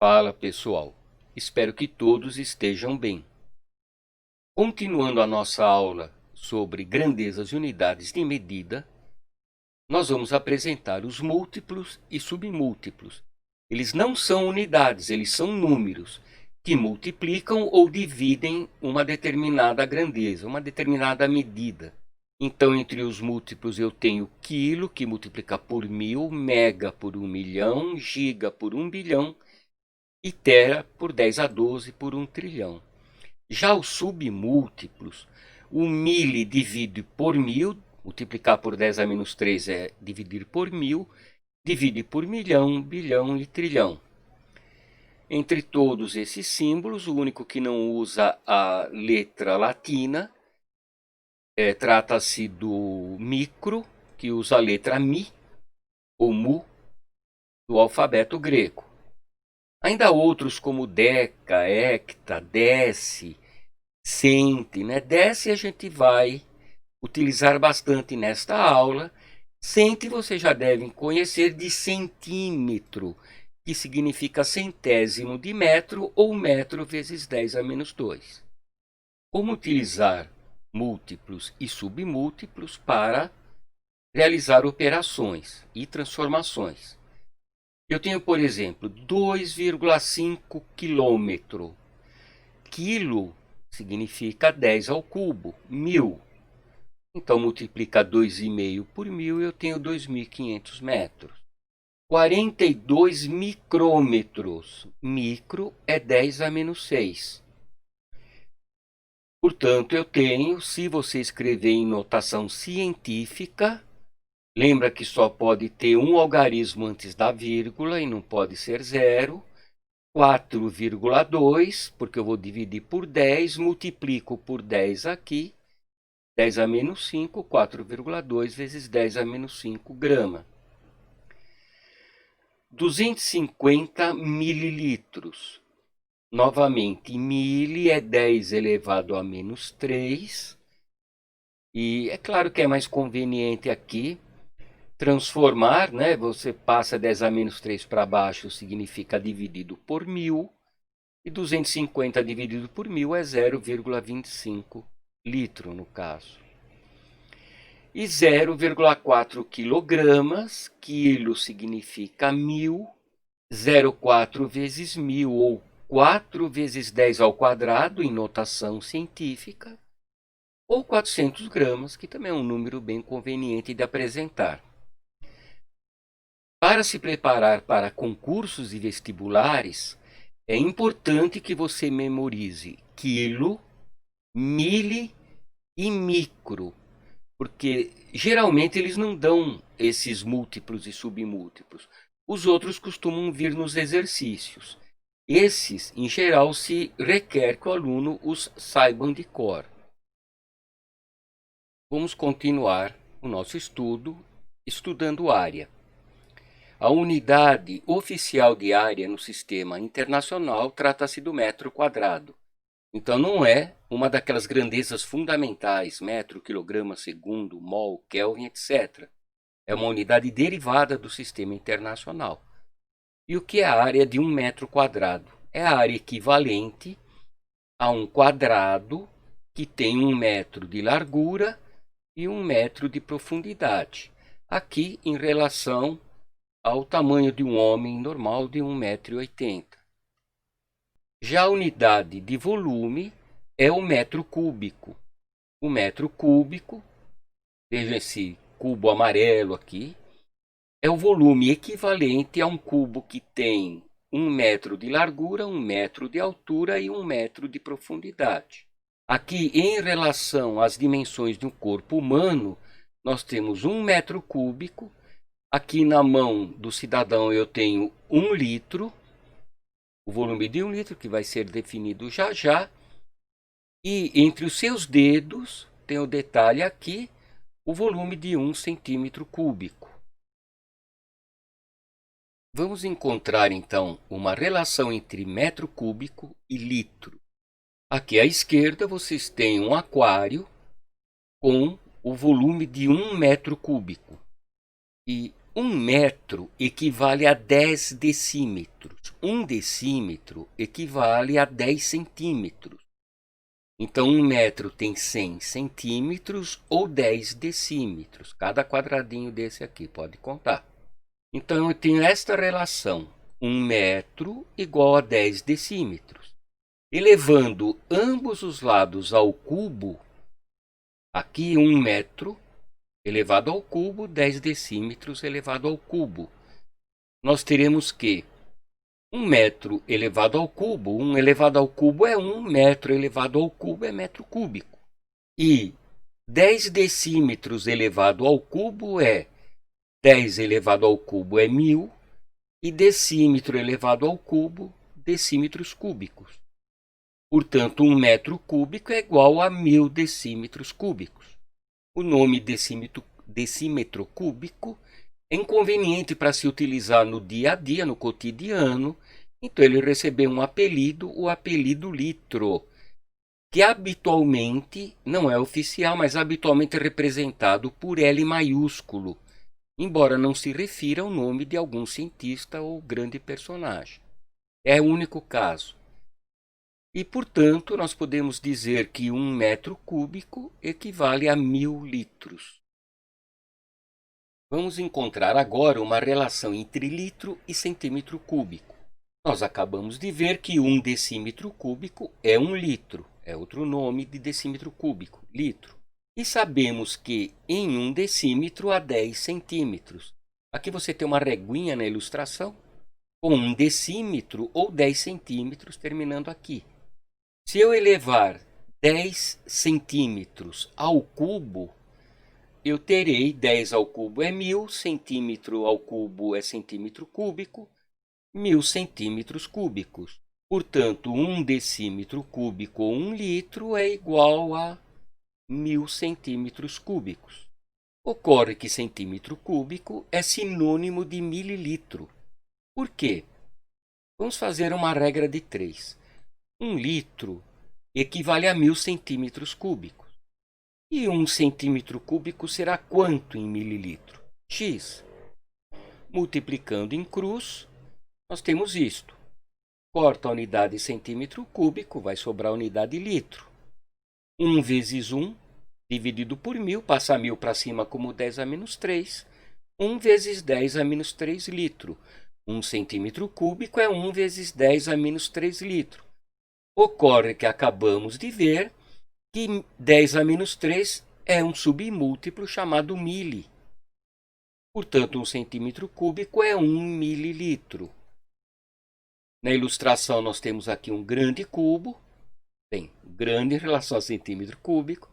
Fala pessoal, espero que todos estejam bem. Continuando a nossa aula sobre grandezas e unidades de medida, nós vamos apresentar os múltiplos e submúltiplos. Eles não são unidades, eles são números que multiplicam ou dividem uma determinada grandeza, uma determinada medida. Então, entre os múltiplos eu tenho quilo, que multiplica por 1000, mega por 1.000.000, giga por 1.000.000.000, e tera por 10 a 12 por 1 trilhão. Já os submúltiplos, o mili divide por 1000, multiplicar por 10 a menos 3 é dividir por 1000, divide por milhão, bilhão e trilhão. Entre todos esses símbolos, o único que não usa a letra latina trata-se do micro, que usa a letra mi ou mu do alfabeto grego. Ainda há outros como deca, hecta, deci, centi, né? Deci a gente vai utilizar bastante nesta aula. Centi você já deve conhecer de centímetro, que significa centésimo de metro ou metro vezes 10 a menos 2. Como utilizar múltiplos e submúltiplos para realizar operações e transformações? Eu tenho, por exemplo, 2,5 quilômetro. Quilo significa 10 ao cubo, 1000. Então, multiplica 2,5 por 1000, eu tenho 2.500 metros. 42 micrômetros. Micro é 10 a menos 6. Portanto, eu tenho, se você escrever em notação científica, lembra que só pode ter um algarismo antes da vírgula e não pode ser zero. 4,2, porque eu vou dividir por 10, multiplico por 10 aqui, 10 a menos 5, 4,2 vezes 10 a menos 5 grama. 250 mililitros. Novamente, mili é 10 elevado a menos 3. E é claro que é mais conveniente aqui transformar, né? Você passa 10 a menos 3 para baixo, significa dividido por 1000. E 250 dividido por 1000 é 0,25 litro, no caso. E 0,4 quilogramas, quilo significa 1000, 0,4 vezes 1000, ou 4 vezes 10 ao quadrado, em notação científica, ou 400 gramas, que também é um número bem conveniente de apresentar. Para se preparar para concursos e vestibulares, é importante que você memorize quilo, mili e micro, porque geralmente eles não dão esses múltiplos e submúltiplos. Os outros costumam vir nos exercícios. Esses, em geral, se requer que o aluno os saiba de cor. Vamos continuar o nosso estudo estudando área. A unidade oficial de área no sistema internacional trata-se do metro quadrado. Então não é uma daquelas grandezas fundamentais, metro, quilograma, segundo, mol, kelvin, etc. É uma unidade derivada do sistema internacional. E o que é a área de 1 metro quadrado? É a área equivalente a um quadrado que tem 1 metro de largura e 1 metro de profundidade. Aqui em relação ao tamanho de um homem normal de 1,80 m. Já a unidade de volume é o metro cúbico. O metro cúbico, veja esse cubo amarelo aqui, é o volume equivalente a um cubo que tem 1 metro de largura, 1 metro de altura e 1 metro de profundidade. Aqui, em relação às dimensões de um corpo humano, nós temos 1 metro cúbico. Aqui na mão do cidadão eu tenho 1 litro, o volume de 1 litro, que vai ser definido já já. E entre os seus dedos, tem o detalhe aqui, o volume de 1 centímetro cúbico. Vamos encontrar então uma relação entre metro cúbico e litro. Aqui à esquerda vocês têm um aquário com o volume de 1 metro cúbico. E 1 metro equivale a 10 decímetros. 1 decímetro equivale a 10 centímetros. Então, 1 metro tem 100 centímetros ou 10 decímetros. Cada quadradinho desse aqui, pode contar. Então, eu tenho esta relação. 1 metro igual a 10 decímetros. Elevando ambos os lados ao cubo, aqui 1 metro elevado ao cubo, 10 decímetros elevado ao cubo. Nós teremos que 1 metro elevado ao cubo, 1 elevado ao cubo é 1, metro elevado ao cubo é metro cúbico. E 10 decímetros elevado ao cubo é 10 elevado ao cubo é 1000, e decímetro elevado ao cubo, decímetros cúbicos. Portanto, 1 metro cúbico é igual a 1000 decímetros cúbicos. O nome decímetro cúbico é inconveniente para se utilizar no dia a dia, no cotidiano, então ele recebeu um apelido, o apelido litro, que habitualmente, não é oficial, mas habitualmente é representado por L maiúsculo, embora não se refira ao nome de algum cientista ou grande personagem. É o único caso. E, portanto, nós podemos dizer que 1 metro cúbico equivale a 1000 litros. Vamos encontrar agora uma relação entre litro e centímetro cúbico. Nós acabamos de ver que 1 decímetro cúbico é 1 litro, é outro nome de decímetro cúbico, litro. E sabemos que em 1 decímetro há 10 centímetros. Aqui você tem uma reguinha na ilustração, com 1 decímetro ou 10 centímetros terminando aqui. Se eu elevar 10 centímetros ao cubo, eu terei 10 ao cubo é 1000, centímetro ao cubo é centímetro cúbico, 1000 centímetros cúbicos. Portanto, 1 decímetro cúbico ou 1 litro é igual a 1000 centímetros cúbicos. Ocorre que centímetro cúbico é sinônimo de mililitro. Por quê? Vamos fazer uma regra de 3. 1 litro equivale a 1000 centímetros cúbicos. E 1 centímetro cúbico será quanto em mililitro? X. Multiplicando em cruz, nós temos isto. Corta a unidade centímetro cúbico, vai sobrar a unidade litro. 1 vezes 1, dividido por 1000, passa 1000 para cima como 10 a menos 3. 1 vezes 10 a menos 3 litro. 1 centímetro cúbico é 1 vezes 10 a menos 3 litro. Ocorre que acabamos de ver que 10 a menos 3 é um submúltiplo chamado mili. Portanto, 1 centímetro cúbico é 1 mililitro. Na ilustração, nós temos aqui um grande cubo, bem, grande em relação a centímetro cúbico,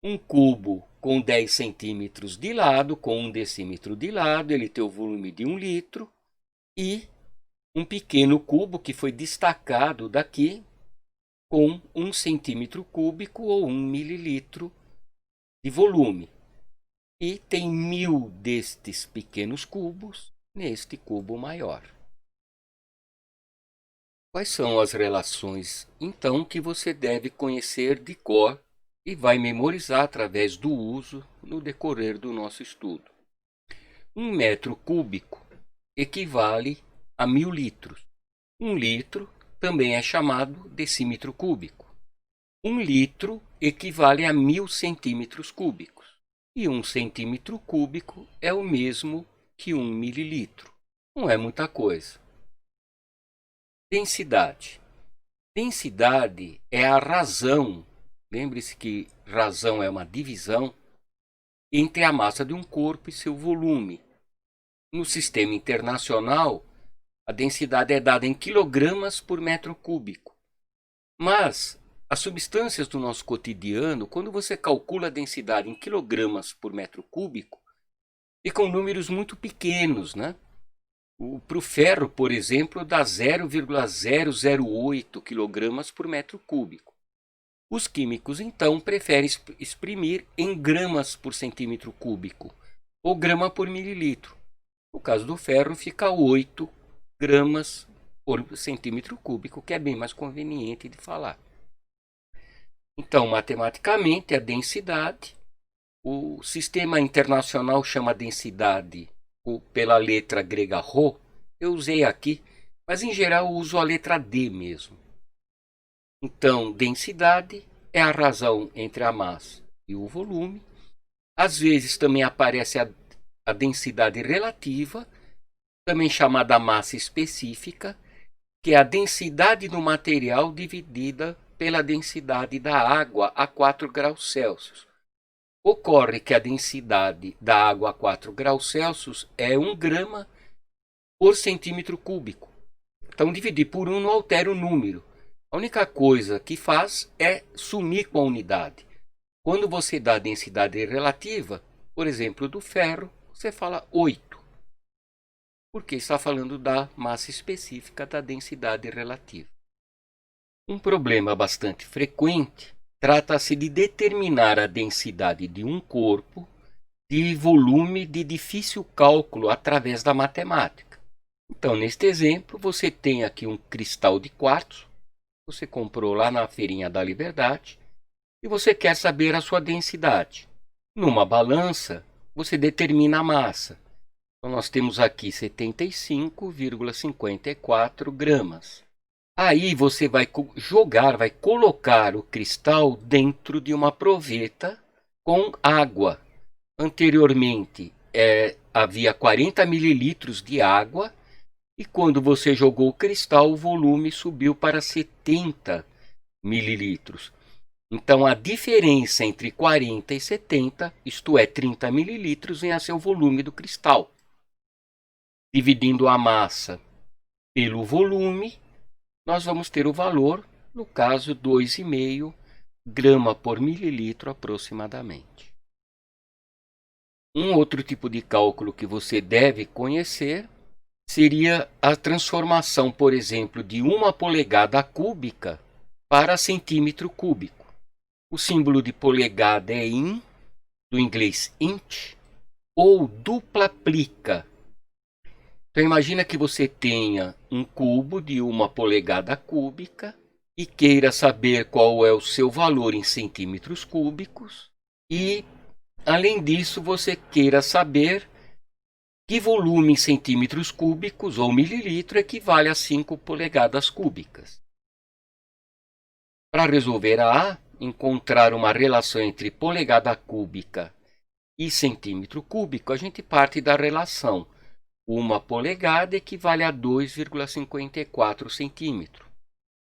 um cubo com 10 centímetros de lado, com 1 decímetro de lado, ele tem o volume de 1 litro, e um pequeno cubo que foi destacado daqui, com 1 centímetro cúbico ou 1 mililitro de volume. E tem 1000 destes pequenos cubos neste cubo maior. Quais são as relações, então, que você deve conhecer de cor e vai memorizar através do uso no decorrer do nosso estudo? 1 metro cúbico equivale a 1000 litros. 1 litro também é chamado decímetro cúbico. 1 litro equivale a 1000 centímetros cúbicos. E 1 centímetro cúbico é o mesmo que 1 mililitro. Não é muita coisa. Densidade. Densidade é a razão, lembre-se que razão é uma divisão, entre a massa de um corpo e seu volume. No sistema internacional, a densidade é dada em quilogramas por metro cúbico. Mas as substâncias do nosso cotidiano, quando você calcula a densidade em quilogramas por metro cúbico, ficam números muito pequenos, né? Para o ferro, por exemplo, dá 0,008 quilogramas por metro cúbico. Os químicos, então, preferem exprimir em gramas por centímetro cúbico, ou grama por mililitro. No caso do ferro, fica 8 gramas por centímetro cúbico, que é bem mais conveniente de falar. Então, matematicamente, a densidade, o sistema internacional chama a densidade pela letra grega rho, eu usei aqui, mas em geral eu uso a letra D mesmo. Então, densidade é a razão entre a massa e o volume. Às vezes também aparece a densidade relativa, também chamada massa específica, que é a densidade do material dividida pela densidade da água a 4 graus Celsius. Ocorre que a densidade da água a 4 graus Celsius é 1 grama por centímetro cúbico. Então, dividir por 1 não altera o número. A única coisa que faz é sumir com a unidade. Quando você dá a densidade relativa, por exemplo, do ferro, você fala 8, porque está falando da massa específica da densidade relativa. Um problema bastante frequente trata-se de determinar a densidade de um corpo de volume de difícil cálculo através da matemática. Então, neste exemplo, você tem aqui um cristal de quartzo, você comprou lá na Feirinha da Liberdade, e você quer saber a sua densidade. Numa balança, você determina a massa. Então, nós temos aqui 75,54 gramas. Aí você vai colocar o cristal dentro de uma proveta com água. Anteriormente havia 40 mililitros de água, e quando você jogou o cristal, o volume subiu para 70 mililitros. Então, a diferença entre 40 e 70, isto é, 30 mililitros, vem a ser o volume do cristal. Dividindo a massa pelo volume, nós vamos ter o valor, no caso, 2,5 grama por mililitro aproximadamente. Um outro tipo de cálculo que você deve conhecer seria a transformação, por exemplo, de 1 polegada cúbica para centímetro cúbico. O símbolo de polegada é in, do inglês inch, ou dupla plica. Então, imagina que você tenha um cubo de 1 polegada cúbica e queira saber qual é o seu valor em centímetros cúbicos. E, além disso, você queira saber que volume em centímetros cúbicos ou mililitro equivale a 5 polegadas cúbicas. Para resolver encontrar uma relação entre polegada cúbica e centímetro cúbico, a gente parte da relação 1 polegada equivale a 2,54 centímetros,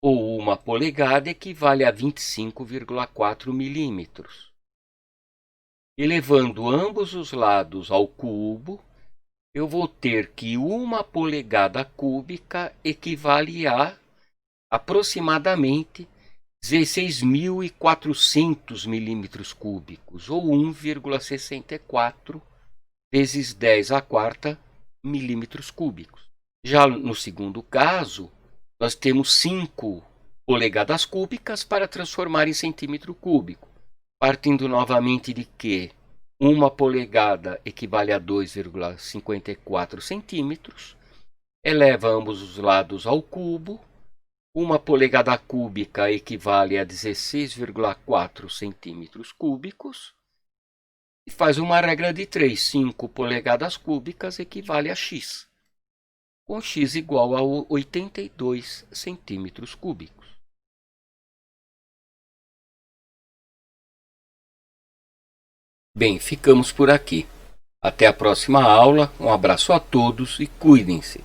ou 1 polegada equivale a 25,4 milímetros. Elevando ambos os lados ao cubo, eu vou ter que 1 polegada cúbica equivale a aproximadamente 16.400 milímetros cúbicos, ou 1,64 vezes 10 a quarta milímetros cúbicos. Já no segundo caso, nós temos 5 polegadas cúbicas para transformar em centímetro cúbico, partindo novamente de que 1 polegada equivale a 2,54 centímetros, eleva ambos os lados ao cubo, 1 polegada cúbica equivale a 16,4 centímetros cúbicos, e faz uma regra de 3, 5 polegadas cúbicas equivale a x, com x igual a 82 centímetros cúbicos. Bem, ficamos por aqui. Até a próxima aula, um abraço a todos e cuidem-se.